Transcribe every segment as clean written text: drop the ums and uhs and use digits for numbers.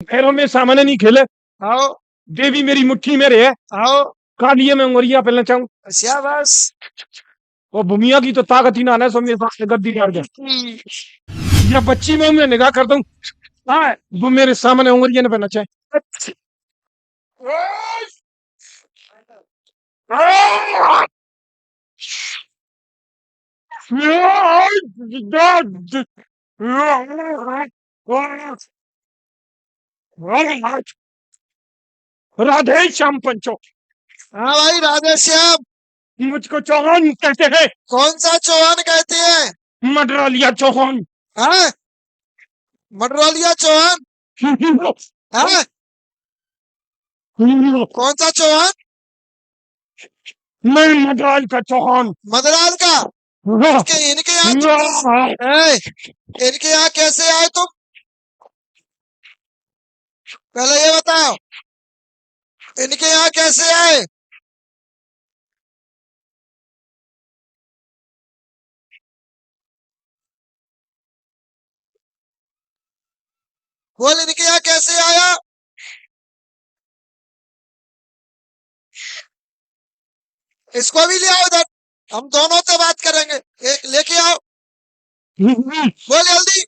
पैरों में सामने नहीं खेले। आओ देवी मेरी मुट्ठी में रहे। आओ कालिए मैं उंगरिया पहले चाहूं। शाबाश। वो भूमिया की तो ताकत ही ना है, सो मेरे पास गद्दी डाल दे। या बच्ची में मैं निगाह कर दूं। हाँ, वो मेरे सामने उंगरिया ने पहना चाहे। राधे श्याम पंचो। हाँ भाई राधे श्याम। मुझको चौहान कहते हैं। कौन सा चौहान कहते हैं? मडरालिया चौहान। हाँ मडरौलिया चौहान। हाँ कौन सा चौहान? मैं मडराल का चौहान। मदराल का। इनके यहाँ इनके यहाँ कैसे आए तुम? पहले ये बताओ, इनके यहाँ कैसे आए? बोल, इनके यहाँ कैसे आया? इसको भी ले आओ इधर, हम दोनों से बात करेंगे। एक लेके आओ, बोल जल्दी।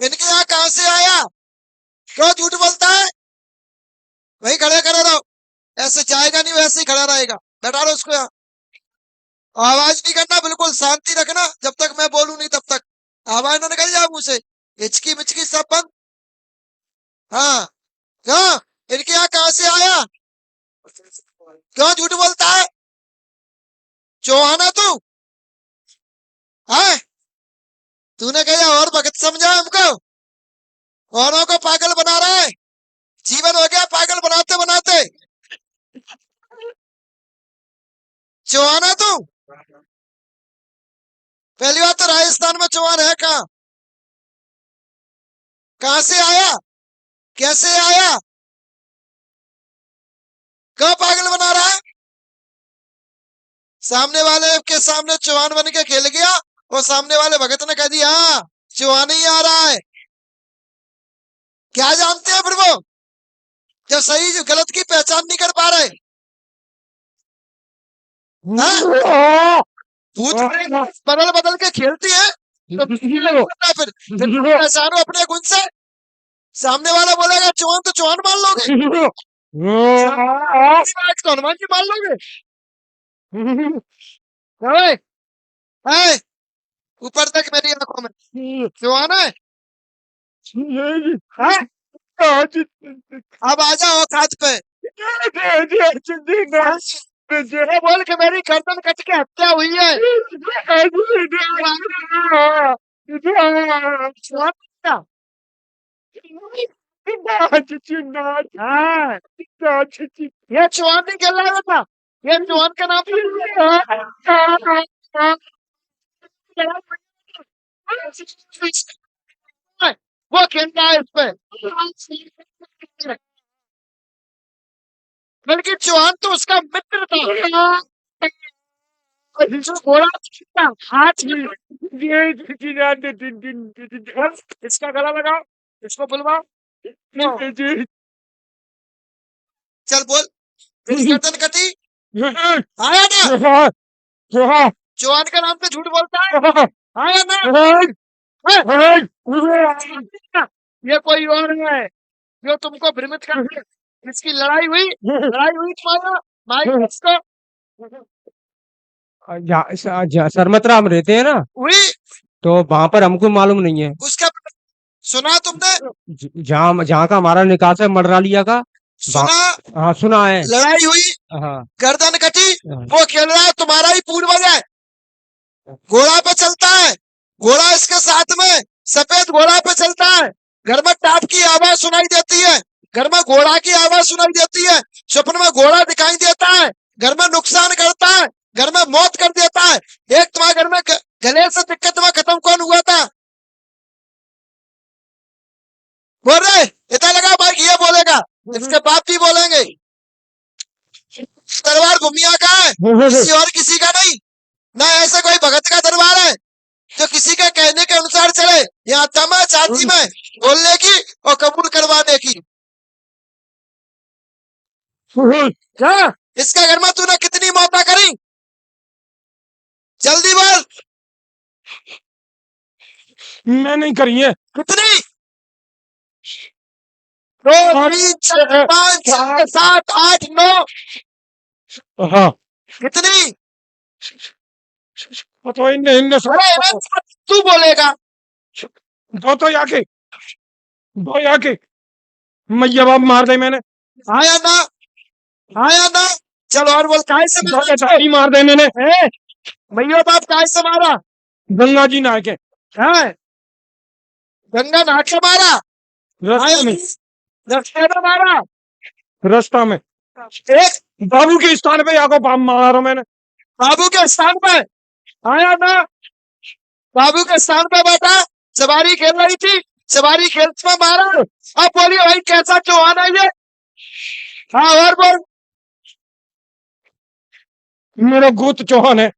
इनके यहाँ कहाँ से आया? क्यों झूठ बोलता है? वही खड़े खड़े रहो, ऐसे जाएगा नहीं, वैसे ही खड़ा रहेगा। बैठा लो उसको यहाँ। आवाज नहीं करना, बिल्कुल शांति रखना, जब तक मैं बोलूं नहीं तब तक। आवाज ना निकल जाए मुंह से, हिचकी मिचकी सब बंद। हाँ क्यों? इनके यहाँ कहाँ से आया? क्यों झूठ बोलता है? चौहान है तू? है? तूने कहा और भगत समझा हमको? औरों को पागल बना रहा है। जीवन हो गया पागल बनाते बनाते। चौहान है तू? पहली बात तो राजस्थान में चौहान है कहाँ? कहाँ से आया? कैसे आया? कहाँ पागल बना रहा है? सामने वाले के सामने चौहान बन के खेल गया, और सामने वाले भगत ने कह दिया हाँ चौहान ही आ रहा है। क्या जानते हैं फिर वो, जब सही गलत की पहचान नहीं कर पा रहे? भूत बदल बदल के खेलती है तो फिर पहचानो अपने गुण से। सामने वाला बोलेगा चौहान तो चौहान मान लोगे, तो हनुमान जी मान लोगे। ऊपर तक मेरी आंखों में चौहान है। अब आ जाओ औकात पे। बोल के मेरी गर्दन कट के हत्या हुई है। ये चौहान नहीं खेल रहा था, ये चौहान का नाम वो खेलता है इस पे। बल्कि चौहान तो उसका मित्र था, जो घोड़ा हाथ इसका गला लगाओ, इसको बुलवाओ। चल बोल, गर्दन कटी आया ना? चौहान का नाम पे झूठ बोलता है, आया ना? ये कोई और है जो तुमको भ्रमित कर, इसकी लड़ाई हुई तुम्हारा माइक इसको सरमत्रा हम रहते हैं ना, हुई। तो वहां पर हमको मालूम नहीं है। उसका सुना तुमने? जहाँ जहाँ का हमारा निकास है मडरालिया का। सुना? हाँ सुना है। लड़ाई हुई, हाँ गर्दन कटी, वो खेल रहा है तुम्हारा ही पूर्वज है। घोड़ा पे चलता है, घोड़ा इसके साथ में सफेद घोड़ा पे चलता है। घर में टाप की आवाज सुनाई देती है, घर में घोड़ा की आवाज सुनाई देती है, स्वप्न में घोड़ा दिखाई देता है, घर में नुकसान करता है, घर में मौत कर देता है। एक तुम्हारे घर में गले से दिक्कत में खत्म कौन हुआ था? बोल रहे इतना लगा भाई, ये बोलेगा इसके बाप भी बोलेंगे। दरबार भूमिया का है, किसी और किसी का नहीं ना। ऐसे कोई भगत का दरबार है जो किसी के कहने के अनुसार चले। यहाँ दम है छाती में बोलने की और कबूल करवाने की। क्या इसके घर में तूने कितनी मौतें करी? जल्दी बोल, मैं नहीं करी है। कितनी? 2 3 4 5 6 7 8 9 हाँ कितनी? तो इनने इनने अरे अरे, तू बोलेगा। दो याके दो याके मैया बाप मार दे मैंने। आया ना, आया ना। चलो और बोल, काहे से दो मारा? बेटाई मार दे मैंने। भैया बाप काहे से मारा? गंगा जी नहा के है गंगा नहा के मारा? रास्ते में रास्ते में मारा? रास्ता में एक बाबू के स्थान पे आको बाप मारा मैंने। बाबू के स्थान पे आया ना, बाबू के स्थान पे बैठा, सवारी खेल रही थी, सवारी खेलते में मारा। अब बोलिए भाई कैसा चौहान है ये? हाँ और बोल। मेरा गोत चौहान है।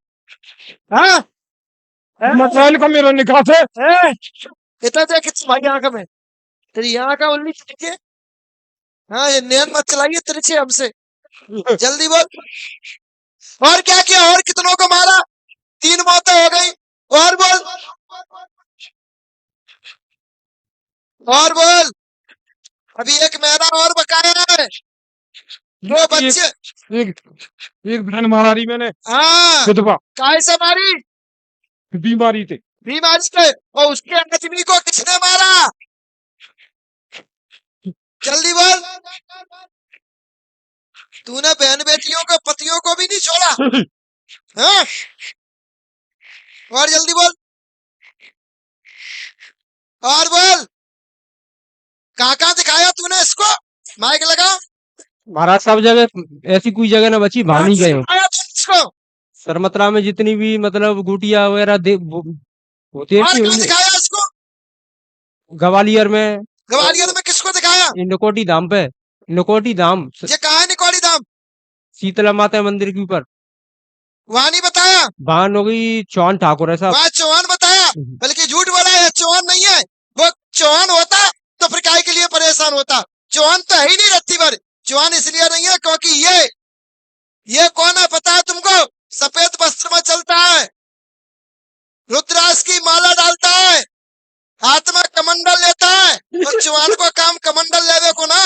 हाँ मसाइल का मेरा निकास है। इतना देख किस भाई आंख में तेरी यहाँ का उल्ली के। हाँ ये नैन मत चलाइए तिरछे हमसे। जल्दी बोल, और क्या किया? और कितनों को मारा? 3 मौतें हो गई। और बोल, और बोल। अभी 1 महीना और बकाया है। 2 बच्चे। एक एक बहन मारी मैंने हाँ विधवा काहे से मारी? बीमारी थी। बीमारी से। और उसके आदमी को किसने मारा? जल्दी बोल। तूने बहन बेटियों को पतियों को भी नहीं छोड़ा। हाँ और जल्दी बोल, और बोल। कहाँ दिखाया तूने इसको? माइक लगाओ। महाराज सब जगह ऐसी कोई जगह ना बची, भाग नहीं गए हो। दिखाया तूने इसको? सरमतरा में जितनी भी मतलब गुटिया वगैरह होती है और कि कहाँ दिखाया इसको? ग्वालियर में, ग्वालियर में किसको दिखाया? नकोटी धाम पे, नकोटी धाम ये कहाँ है निकोली धाम? शीतला माता मंदिर के ऊपर। वहां नहीं बताया? वाहन हो गई चौहान ठाकुर है साहब। वहां चौहान बताया, बल्कि झूठ बोला है। चौहान नहीं है वो। चौहान होता तो फिर काय के लिए परेशान होता? चौहान तो है ही नहीं रत्ती भर। चौहान इसलिए नहीं है क्योंकि ये कौन है पता है तुमको? सफेद वस्त्र में चलता है, रुद्राक्ष की माला डालता है, हाथ में कमंडल लेता है। और चौहान को काम कमंडल लेवे को ना,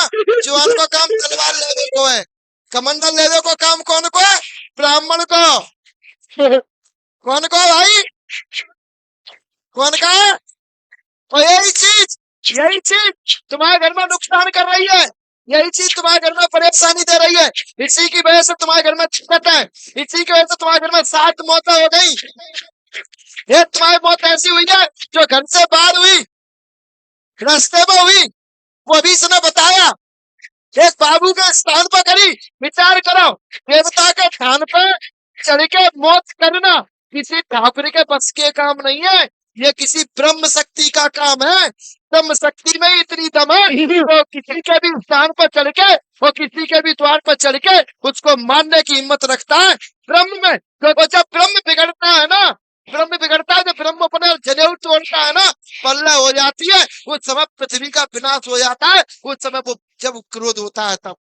चौहान को काम तलवार लेवे को है। कमंडल लेवे को काम कौन को है? ब्राह्मण को। कौन को भाई? कौन का है? और यही चीज तुम्हारे घर में नुकसान कर रही है। यही चीज तुम्हारे घर में परेशानी दे रही है। इसी की वजह से तुम्हारे घर में दिक्कत है। इसी की वजह से तुम्हारे घर में 7 मौतें हो गई। ये तुम्हारी मौत ऐसी हुई है जो घर से बाहर हुई, रास्ते में हुई। वो अभी इसने बताया। एक बाबू के स्थान पर करी। विचार करो, देवता के स्थान पर चढ़ के मौत करना किसी ठाकुर के बस के काम नहीं है। ये किसी ब्रह्म शक्ति का काम है। ब्रह्म शक्ति में इतनी दम है तो किसी के भी स्थान पर चढ़ के और किसी के भी द्वार पर चढ़ के उसको मारने की हिम्मत रखता है ब्रह्म में। तो जब ब्रह्म बिगड़ता है ना, ब्रह्म बिगड़ता है, जब ब्रह्म अपने जनेऊ तोड़ता है ना, पल्ला हो जाती है, उस समय पृथ्वी का विनाश हो जाता है। उस समय वो जब क्रोध होता है तब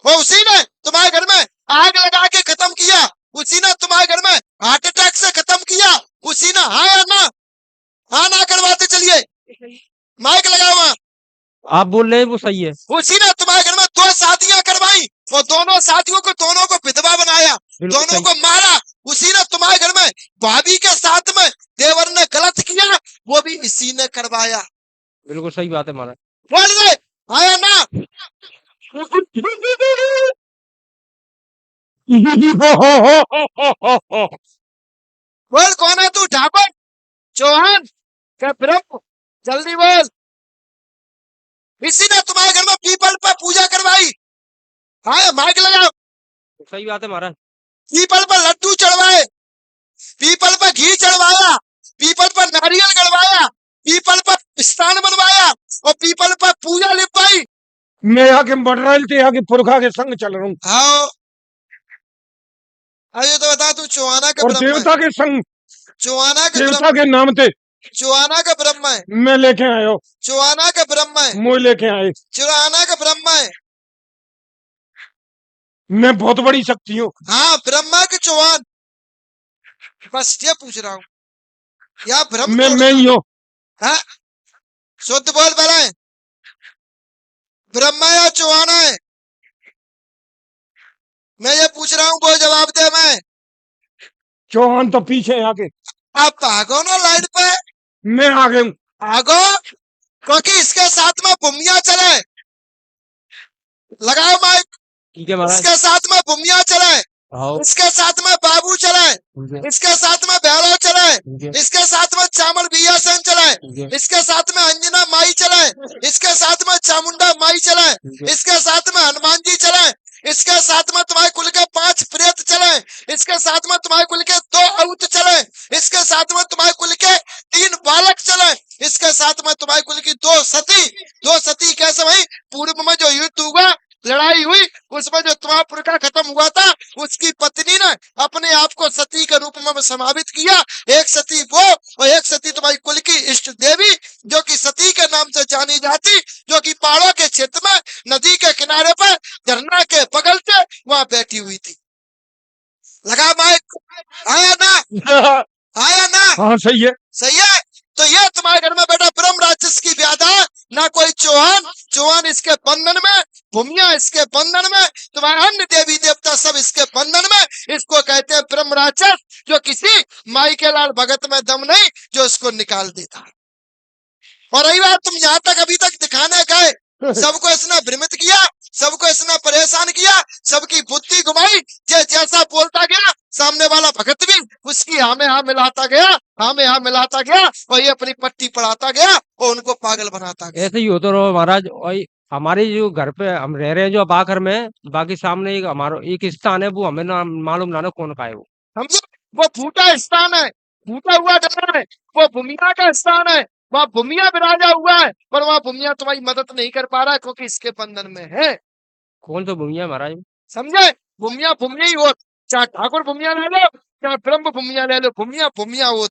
वो उसी ने तुम्हारे घर में आग लगा के खत्म किया। उसी ने तुम्हारे घर में हार्ट अटैक से खत्म किया। उसी ने हाँ या ना, हाँ ना करवाते चलिए। माइक लगा हुआ। आप बोल रहे हैं वो सही है। उसी ने तुम्हारे घर में 2 शादियां करवाई। वो दोनों साथियों को दोनों को विधवा बनाया, बिल्कुल दोनों सही। को मारा। उसी ने तुम्हारे घर में भाभी के साथ में देवर ने गलत किया, वो भी इसी ने करवाया। बिल्कुल सही बात है महाराज। बोल दे आया ना। बोल कौन है तू? ठाकुर चौहान क्या ब्रह्म? जल्दी बोल। इसी ने तुम्हारे घर में पीपल पर पूजा करवाई। हाँ माइक लगाओ। सही बात है महाराज। पीपल पर लड्डू चढ़वाए, पीपल पर घी चढ़वाया, पीपल पर नारियल गड़वाया, पीपल पर स्थान बनवाया और पीपल पर पूजा लिपवाई। मैं आके मडराइल थे आके पुरखा के संग चल रहा हूँ हाँ अरे तो बता तू चौहाना का और ब्रह्म है। देवता के संग, चौहाना का देवता ब्रह्म, के नाम थे चौहाना का ब्रह्म है। मैं लेके आयो, चौहाना का ब्रह्म है। मोह लेके आए। चौहाना का ब्रह्म है। मैं बहुत बड़ी शक्ति हूँ। हाँ, ब्रह्मा के चौहान। बस ये पूछ रहा हूँ, या भ्रम मैं ही हूँ। हाँ, शुद्ध बोल बड़ा, ब्रह्मा या चौहान है? मैं ये पूछ रहा हूँ, वो जवाब दे। मैं चौहान तो पीछे है आगे। आप भागो ना लाइन पे, मैं आगे हूँ। भागो, क्योंकि इसके साथ में बुमिया चले। लगाओ माइक। ठीक है महाराज। इसके साथ में बुमिया चले, आओ। इसके साथ में बाबू चले, ठीक है, इसके साथ में भैरव चले, ठीक है, इसके साथ में चामल बिया सेन चले, ठीक है, इसके साथ में अंजना माई चले, इसके साथ में चामुंडा माई चले, ठीक है। इसके साथ में हनुमान जी चले, इसके साथ में तुम्हारे कुल के 5 प्रेत चले, इसके साथ में तुम्हारे कुल के 2 औत चले, इसके साथ में तुम्हारे कुल के 3 बालक चले, इसके साथ में तुम्हारे कुल की 2 सती कैसे भाई? पूर्व में जो युद्ध हुआ, लड़ाई हुई, उसमें जो तुम्हारा पुरखा खत्म हुआ था, उसकी पत्नी ने अपने आप को सती के रूप में समावित किया। एक सती वो और एक सती तुम्हारी कुल की इष्ट देवी, जो कि सती के नाम से जानी जाती, जो कि पहाड़ों के क्षेत्र में नदी के किनारे पर झरना के बगल से वहां बैठी हुई थी। लगा माइक? आया ना? आया ना? हाँ सही है। सही है। तो ये तुम्हारे घर में बेटा ब्रह्म राक्षस की व्याधा, ना कोई चौहान इसके बंधन में, भूमिया इसके बंधन में, तुम्हारे अन्य देवी देवता सब इसके बंधन में। इसको कहते हैं ब्रह्म राक्षस, जो किसी माई के लाल भगत में दम नहीं, जो इसको निकाल देता। और रही बात, तुम यहाँ तक अभी तक दिखाने गए, सबको इसने भ्रमित किया, सबको इसने परेशान किया, सबकी बुद्धि घुमाई। जैसा बोलता गया, सामने वाला भगत भी उसकी हाँ में हाँ मिलाता गया, हाँ में हाँ मिलाता गया, और ये अपनी पट्टी पढ़ाता गया और उनको पागल बनाता गया। ऐसे ही होता रहो महाराज। और हमारे जो घर पे हम रह रहे हैं, जो बाकर में, बाकी सामने एक हमारा एक स्थान है, वो हमें ना मालूम ना कौन का है वो। समझो, वो फूटा स्थान है, फूटा हुआ डर है, वो भूमिया का स्थान है। वहाँ भूमिया विराजा हुआ है, पर वहाँ भूमिया तुम्हारी मदद नहीं कर पा रहा है, क्योंकि इसके बंधन में है। कौन सा भूमिया है महाराज? समझे? भूमिया ही हो, चाहे ठाकुर भूमिया ले लो, चाहे ब्रह्म भूमिया ले लो, भूमिया हो।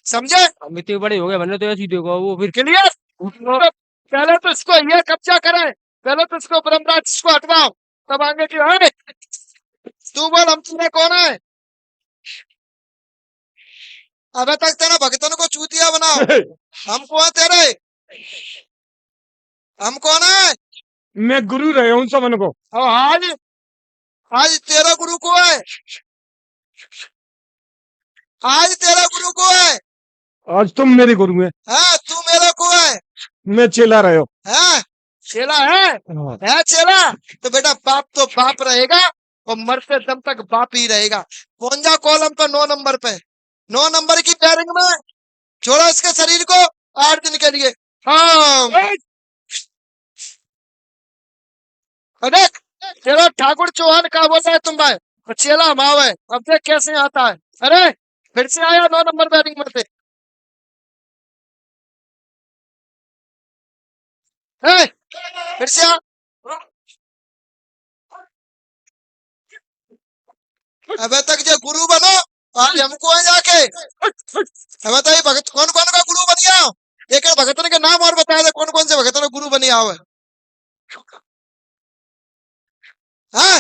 समझे? हम इतने बड़े हो गए, मैंने तो ऐसे ही देखो वो फिर। क्लियर? पहले तो इसको ये कब्जा करें, पहले तो इसको ब्रह्म राक्षस को हटवाओ, तब आगे की है। तू बोल, हम तुम्हें कौन है? अबे तक तेरा भगतन को चूतिया बनाओ। हम कौन तेरे? हम कौन है? मैं गुरु रहे हूँ सबन को। और आज तेरा गुरु को है, आज तेरा गुरु को है। आज तुम मेरे गुरु हैं। हाँ, तू मेरा को है। मैं चेला रहे हो। हाँ, चेला है चेला। तो बेटा बाप तो बाप रहेगा, और मरते दम तक बाप ही रहेगा। कौन जा कॉलम पे 9 नंबर पे, 9 नंबर की पैरिंग में छोड़ो इसके शरीर को 8 दिन के लिए। हाँ, देख चलो, ठाकुर चौहान का बोलता है तुम भाई, चेला माव है। अब देख कैसे आता है। अरे फिर से आया 9 नंबर बैटिंग में से। फिर से आ। अबे तक जो गुरु बनो, आज हमको है जाके। अब बताइए भगत कौन कौन का गुरु बन गया? एक भगतन के नाम और बताया था, कौन कौन से भगतन गुरु बनी आओ है? हाँ,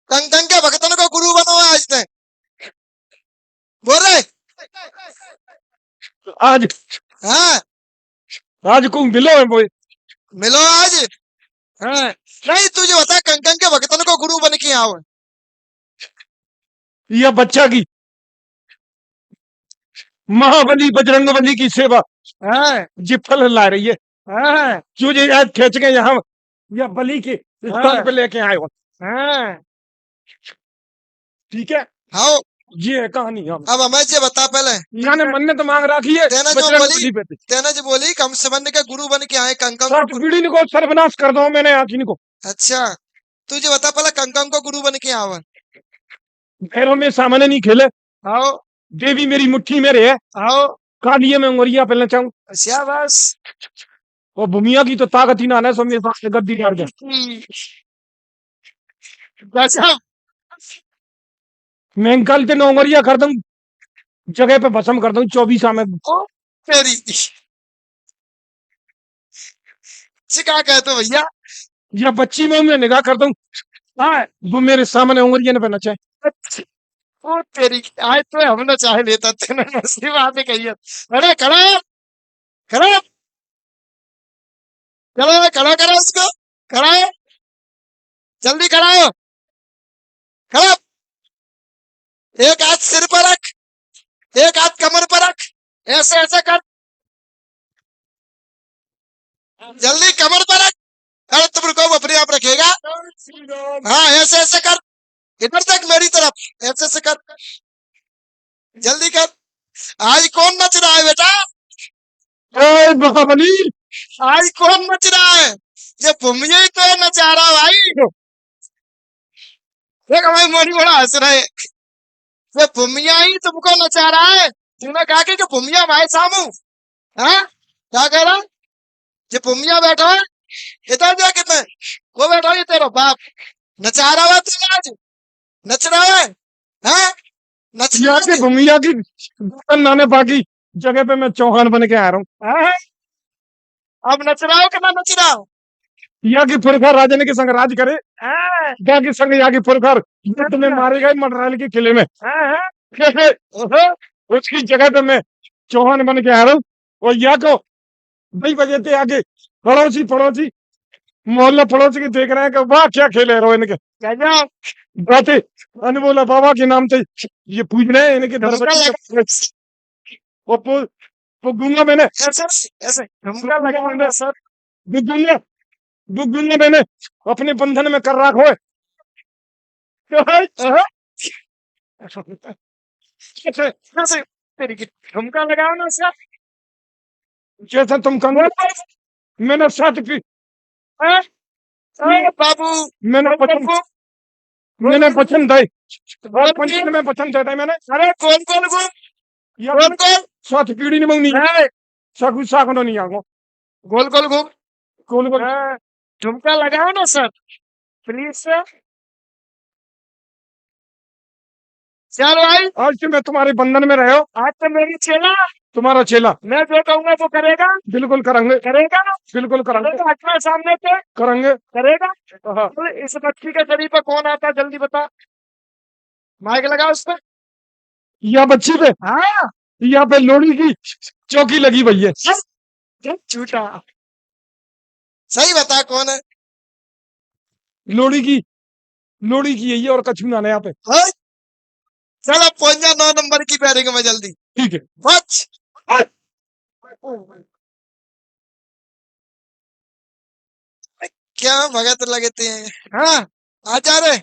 कंकन के भगतन को गुरु बनो है आज तक। बोल रहे आज हाँ, आज को मिलो है वो। मिलो आज। हाँ, नहीं तुझे बता, कंकन के भगतन को गुरु बन के आओ है। यह बच्चा की महाबली बजरंगबली की सेवा हाँ, ये फल ला रही है। हाँ, जो ये आज खींच के यहाँ या बलि के स्थान पे लेके आए हो। हाँ, ठीक है, हाँ। ये है कहानी। हम अब हमें ये बता पहले, यहाँ ने मन्नत मांग रखी है तेना जो बजरंगबली पे। तेना जो बोली कम संबंध के गुरु बन के आए कंकन सर्प पीढ़ी को सर्वनाश कर दो मैंने आखिर को। अच्छा, तुझे बता पहले कंकन को गुरु बन के आओ। पैरों में सामने नहीं खेले। आओ, देवी मेरी मुट्ठी में रहे। आओ, कालिए में उंगरिया पहले चाहूँ। अच्छा बस। और भूमिया की तो ताकत ही ना है, सो मेरे पास गद्दी डाल दे। अच्छा, मैं कल तेन उंगरिया कर दूं, जगह पे भस्म कर दूं 24 में। तेरी चिका कहते भैया, या बच्ची में मैं निगाह करता हूँ, हाँ, वो मेरे सामने उंगलियां न नचाए। ओ तेरी, आज तो हमने चाहे लेता तेने असली बात ही कही है। अरे खड़ा है, खड़ा है, चलो खड़ा करो उसको, खड़ा है, जल्दी खड़ा हो, खड़ा। एक हाथ सिर पर रख, एक हाथ कमर पर रख, ऐसे ऐसे कर, जल्दी कमर पर रख। अरे तुम रुको, वो अपने आप रखेगा। हाँ ऐसे ऐसे कर, इधर तक मेरी तरफ, ऐसे ऐसे कर, जल्दी कर। आज कौन नच रहा है बेटा? ए महाबली, आज कौन नच रहा है? ये भूमिया ही तो है नचा रहा भाई। देख हमारी मोनी बड़ा हंस रहे। ये भूमिया ही तुमको नचा रहा है। तुमने कहा कि भूमिया भाई सामू, हाँ क्या कह रहा? ये भूमिया बैठा है, इधर जा कितने, वो बैठा है, ये तेरा बाप नचा रहा है तुम आज, नच रहा है, हाँ नच रहा या के है। भूमिया की बर्तन नाने बाकी जगह पे मैं चौहान बन के आ रहा हूँ। हाँ? अब नच रहा हो कि ना नच रहा हो? या की पुरखा राजन के संग राज करे, हाँ, या की संग या की पुरखा युद्ध में मारे गए मटराल के किले में। हाँ, हाँ। ओहो, उसकी जगह पे मैं चौहान बन के आ रहा हूँ। और या को 2 बजे थे आगे पड़ोसी पड़ोसी मोहल्ला पड़ोसी के देख रहे हैं कि वाह क्या खेले रो इनके गजब। बातें अनमोला बाबा के नाम से ये पूछ रहे हैं इनके ठुमका दरबार। लगा, वो गुंगा मैंने ऐसे ऐसे ठुमका लगा होगा सर। गुंगा गुंगा मैंने अपने बंधन में कर रखो है। ऐसे ऐसे तेरी की ठुमका लगाओ ना सर। जैसा तुम कंगे मैंने साथ की हाँ? अरे बाबू, मैंने पसंद मैंने पसंद है और पंचन में पसंद है मैंने अरे कौन कौन कौन या कौन कौन? साथ पीढ़ी नहीं मंगनी हाँ, साकू साकनो नहीं आगो गोल गोल घूम। कौन को हाँ, ठुमका लगाओ ना सर, प्लीज सर। चल भाई, आज से मैं तुम्हारे बंधन में रहे हो। आज तो मेरी चेला, तुम्हारा चेला मैं जो कहूंगा वो करेगा। बिल्कुल करेंगे करेगा, बिल्कुल करेंगे करेगा अपने सामने पे करेंगे। करेगा। हाँ, तो इस बच्ची के शरीर पर कौन आता है जल्दी बता, माइक लगा उस पर। या बच्ची पे हाँ, यहाँ पे लोड़ी की चौकी लगी हुई है। झूठा, सही बता कौन है? लोड़ी की यही है और कछू ना यहाँ पे। हाँ? चल अब पहुंच जा 9 नंबर की पैरिंग में जल्दी, ठीक है बच। क्या भगत लगते हैं। हाँ आ जा रहे।